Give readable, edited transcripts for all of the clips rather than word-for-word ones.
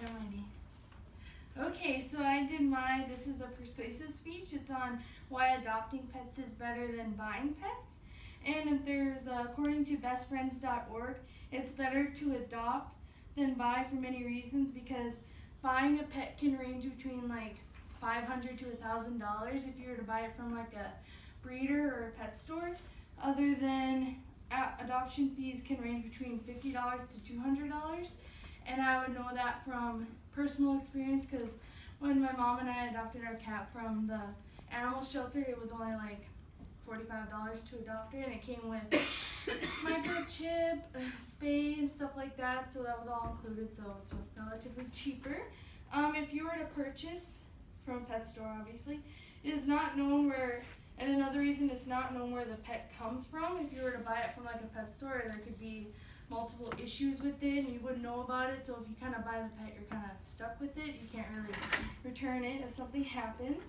Alrighty. Okay, so this is a persuasive speech. It's on why adopting pets is better than buying pets. And according to bestfriends.org, it's better to adopt than buy for many reasons because buying a pet can range between like $500 to $1,000 if you were to buy it from like a breeder or a pet store. Other than adoption fees can range between $50 to $200. And I would know that from personal experience because when my mom and I adopted our cat from the animal shelter, it was only like $45 to adopt her, and it came with microchip, spay, and stuff like that, so that was all included, so it's relatively cheaper. If you were to purchase from a pet store, obviously, it is not known where, and another reason it's not known where the pet comes from. If you were to buy it from like a pet store, there could be multiple issues with it and you wouldn't know about it, so if you kind of buy the pet, you're kind of stuck with it. You can't really return it if something happens.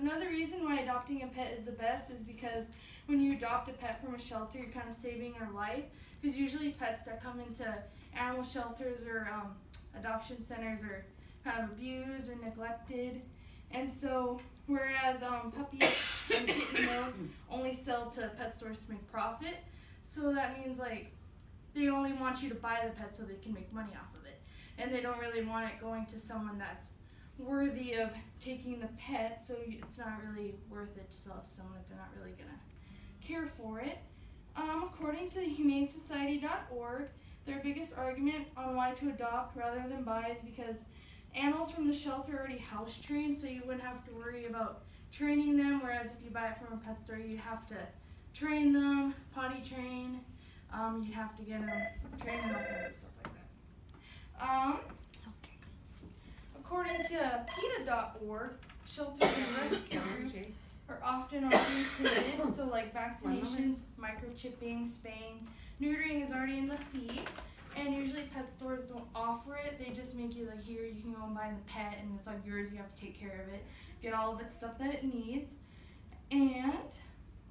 Another reason why adopting a pet is the best is because when you adopt a pet from a shelter, you're kind of saving their life, because usually pets that come into animal shelters or adoption centers are kind of abused or neglected. And so, whereas puppies and kitten meals only sell to pet stores to make profit, so that means like they only want you to buy the pet so they can make money off of it, and they don't really want it going to someone that's worthy of taking the pet, so it's not really worth it to sell it to someone if they're not really gonna care for it. According to the humanesociety.org, their biggest argument on why to adopt rather than buy is because animals from the shelter are already house trained, so you wouldn't have to worry about training them, whereas if you buy it from a pet store, you'd have to train them, potty train, you'd have to get them trained and all kinds of stuff like that. According to PETA.org, shelters and rescue groups are often already included, so like vaccinations, microchipping, spaying, neutering is already in the fee. And usually pet stores don't offer it. They just make you like, here, you can go and buy the pet and it's like yours, you have to take care of it, get all of its stuff that it needs. And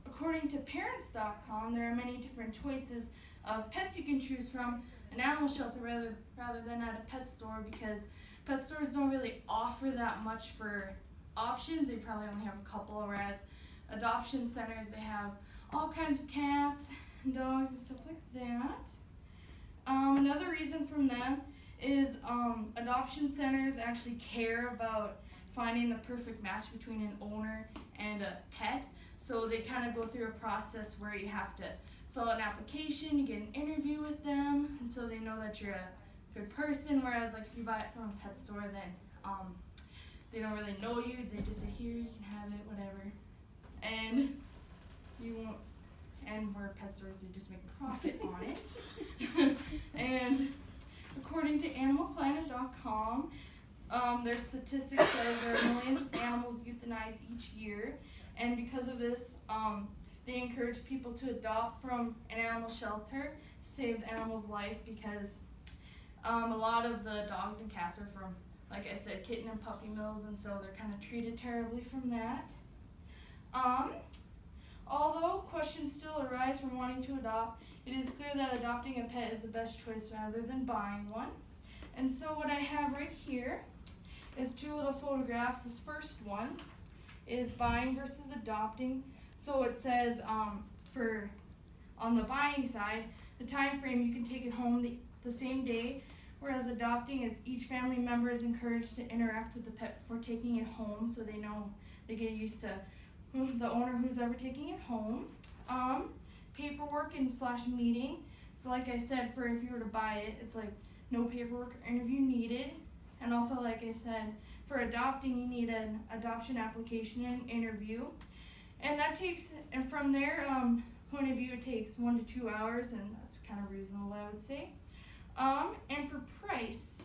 according to parents.com, there are many different choices of pets you can choose from an animal shelter rather than at a pet store, because pet stores don't really offer that much for options. They probably only have a couple, whereas adoption centers, they have all kinds of cats and dogs and stuff like that. Another reason from them is adoption centers actually care about finding the perfect match between an owner and a pet. So they kind of go through a process where you have to fill out an application, you get an interview with them, and so they know that you're a good person. Whereas like if you buy it from a pet store, then they don't really know you. They just say, here, you can have it, whatever. And you won't. And where pet stores, they just make a profit on it. And according to animalplanet.com, their statistics says there are millions of animals euthanized each year, and because of this, they encourage people to adopt from an animal shelter to save the animal's life, because a lot of the dogs and cats are from, like I said, kitten and puppy mills, and so they're kind of treated terribly from that. Although questions still arise from wanting to adopt, it is clear that adopting a pet is the best choice rather than buying one. And so what I have right here is two little photographs. This first one is buying versus adopting. So it says on the buying side, the time frame, you can take it home the same day, whereas adopting, it's each family member is encouraged to interact with the pet before taking it home, so they know, they get used to the owner who's ever taking it home. Paperwork and / meeting. So like I said, for if you were to buy it, it's like no paperwork or interview needed. And also, like I said, for adopting, you need an adoption application and interview. And that takes, and from their point of view, it takes 1 to 2 hours, and that's kind of reasonable, I would say. And for price,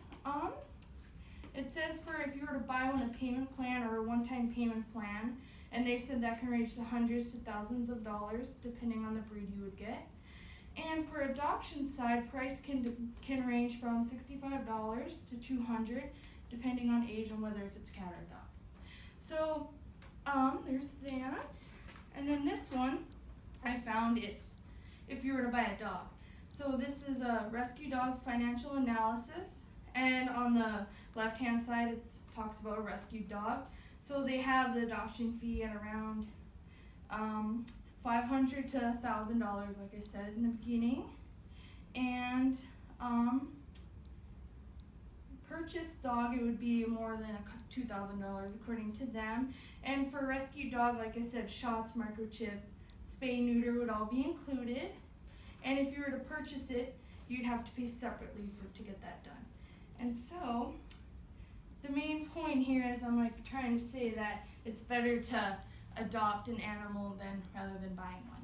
it says for if you were to buy one, a payment plan or a one-time payment plan, and they said that can range to hundreds to thousands of dollars depending on the breed you would get. And for adoption side, price can range from $65 to $200 depending on age and whether if it's cat or dog. So there's that. And then this one I found, it's if you were to buy a dog. So this is a rescue dog financial analysis, and on the left hand side it talks about a rescued dog. So they have the adoption fee at around $500 to $1,000, like I said in the beginning, and purchased dog, it would be more than $2,000 according to them. And for a rescue dog, like I said, shots, microchip, spay, neuter would all be included. And if you were to purchase it, you'd have to pay separately to get that done. And so the main point here is I'm like trying to say that it's better to adopt an animal rather than buying one.